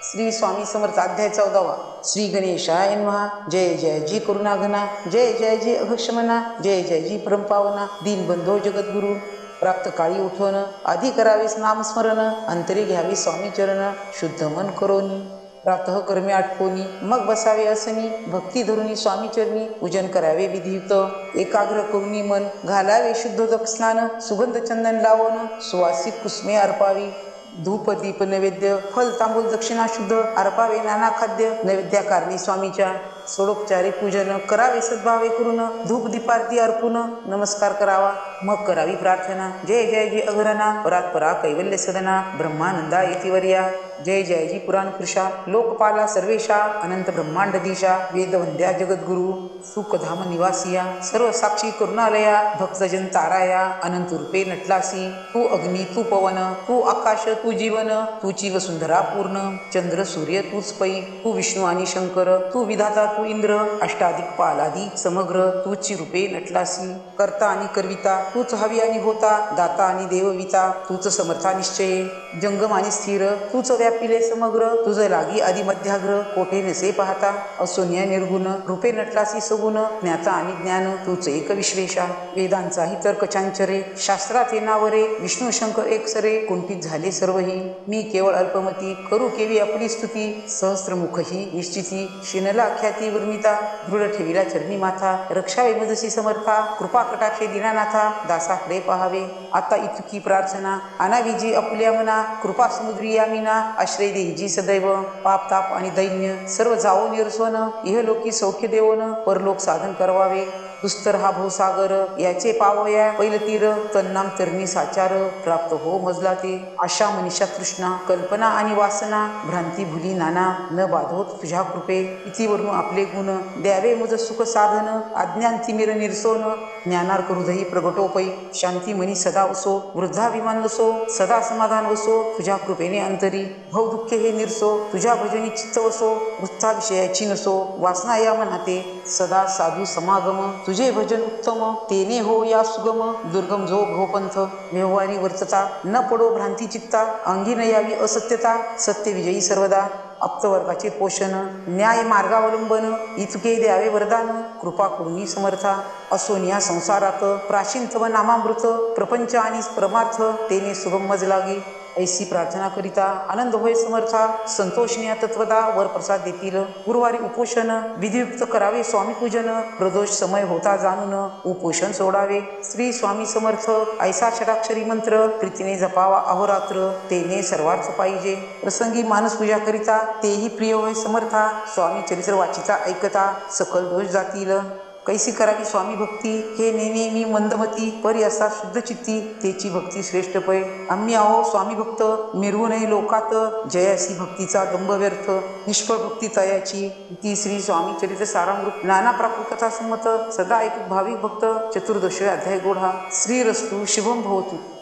श्री स्वामी समर्थ अध्याय 14वा। श्री गणेशाय नमः। जय जय जी करुणाघना, जय जय जी अघक्षमना, जय जय जी परमपावना, दीनबंधो जगद्गुरु। प्राप्त काळी उठवण, आधी करावेस नामस्मरण, अंतरी घ्यावी स्वामी चरण, शुद्ध मन करोनी। प्रातः कर्मे आटपोनी, मग बसावे असनी, भक्ती धरुनी स्वामी चरणी, पूजन करावे विधियुक्त। एकाग्र करुनी मन, घालावे शुद्धोदक स्नान, सुगंध चंदन लावून, सुवासिक कुसुमे अर्पावी। धूप दीप नैवेद्य, फल तांबूल दक्षिणा शुद्ध, अर्पावे नाना खाद्य, नैवेद्याकारणी स्वामीच्या। षोडोपचारी पूजन करावे सद्भावे करून, धूप दीपारती अर्पून, नमस्कार करावा, मग करावी प्रार्थना। जय जय जी अघरना, परात्परा कैवल्य सदना, ब्रह्मानंदा येतिवर्या। जय जय जी पुराण पुरुषा, लोकपाला सर्वेशा, अनंत ब्रह्मांडदीशा, वेदवंद्या जगद्गुरु, सुखधाम निवासिया, सर्व साक्षी करुणालया, भक्तजन ताराया, अनंत रूपे नटलासी। तू अग्नी तू पवन, तू आकाश तू जीवन, तूची वसुंधरा पूर्ण, चंद्र सूर्य तूच पै, तू विष्णू आणि शंकर, तू विधाता तू इंद्र, अष्टाधिक पालादी समग्र, तूची रूपे नटलासी। कर्ता आणि करविता तूच हवी आणि होता, दाता आणि देवविता तूच समर्था निश्चये, जंगम आणि स्थिर तूच व्यापिले समग्र, तुझ लागी आदि मध्याग्र, कोठे नसे पाहता, असोन्या निर्गुण, रूपे नटलासी सगुण, ज्ञाता आणि ज्ञान तूच एक विश्वेशा। वेदांचाही तर्क चांचरे, शास्त्रात हे नावरे, विष्णू शंकर एक सरे, कुंठित झाले सर्वही, मी केवळ अल्पमती, करू केवी आपली स्तुती, सहस्त्रमुखही निश्चिती, शिनला ख्याती वर्णिता, दृढ ठेविला चरणी माथा, रक्षावे मजसी समर्था, कृपा कटाक्षे दीनानाथा, दासाकडे पहावे आता इतकी प्रार्थना, आणावी जी आपुल्या मना, कृपा समुद्री यामिना, आश्रय देई जी सदैव, पाप ताप आणि दैन्य सर्व जावो निरसवन, इहलोकी सौख्य देवोन, परलोक साधन करवावे। दुस्तर हा भवसागर, याचे पावया पैल तीर, तन्नाम तरणी साचार, प्राप्त हो मजला ते। आशा मनीषा तृष्णा, कल्पना आणि वासना, भ्रांती भुली नाना, न बाधोत तुझ्या कृपे, इतिवरून आपले गुण, द्यावे मुझ सुख साधन, अज्ञान तिमिर निरसोन, ज्ञानार्क हृदयी प्रगटोपै, शांती मनी सदा असो, वृद्धाभिमान नसो, सदा समाधान वसो, तुझ्या कृपेने अंतरी, भव दुःखे हे निरसो, तुझ्या भजनी चित्त वसो, वृत्ता विषयाची नसो, वासना या मनाते, सदा साधू समागम, तुझे भजन उत्तम, तेने हो या सुगम, दुर्गम जो भवपंथ, व्यवहारी वर्तता, न पडो भ्रांती चित्ता, अंगी न यावी असत्यता, सत्य विजयी सर्वदा, आप्तवर्गाचे पोषण, न्याय मार्गावलंबन, इतके द्यावे वरदान, कृपा करुणी समर्था, असोनिया संसारात, प्राचीन तव नामामृत, प्रपंच आणि परमार्थ, तेने सुगम मज लागे, ऐसी प्रार्थना करिता, आनंद होय समर्था, संतोषनिया तत्वदा, वर प्रसाद देतील, गुरुवारी उपोषण, विधियुक्त करावे स्वामी पूजन, प्रदोष समय होता जाणून, उपोषण सोडावे, श्री स्वामी समर्थ, ऐसा षडाक्षरी मंत्र, प्रीतीने जपावा अहोरात्र, तेने सर्वार्थ पाहिजे, प्रसंगी मानस पूजा करिता, तेही प्रिय होय समर्था, स्वामी चरित्र वाचिता ऐकता, सकल दोष जातील। कैसी करावी स्वामी भक्ती, हे नेने मी मंदमती, परी असा शुद्ध चित्ती, तेची भक्ती श्रेष्ठ पै, आम्ही आहो स्वामी भक्त, मिरवू नये लोकात, जयासी भक्तीचा दंभ व्यर्थ, निष्फळ भक्ती तयाची, ती श्री स्वामी चरित्र सारामृत, नाना प्राकृत कथा संमत, सदा ऐकत भाविक भक्त, चतुर्दश अध्याय गोढा। श्री रस्तु शुभम भवतु।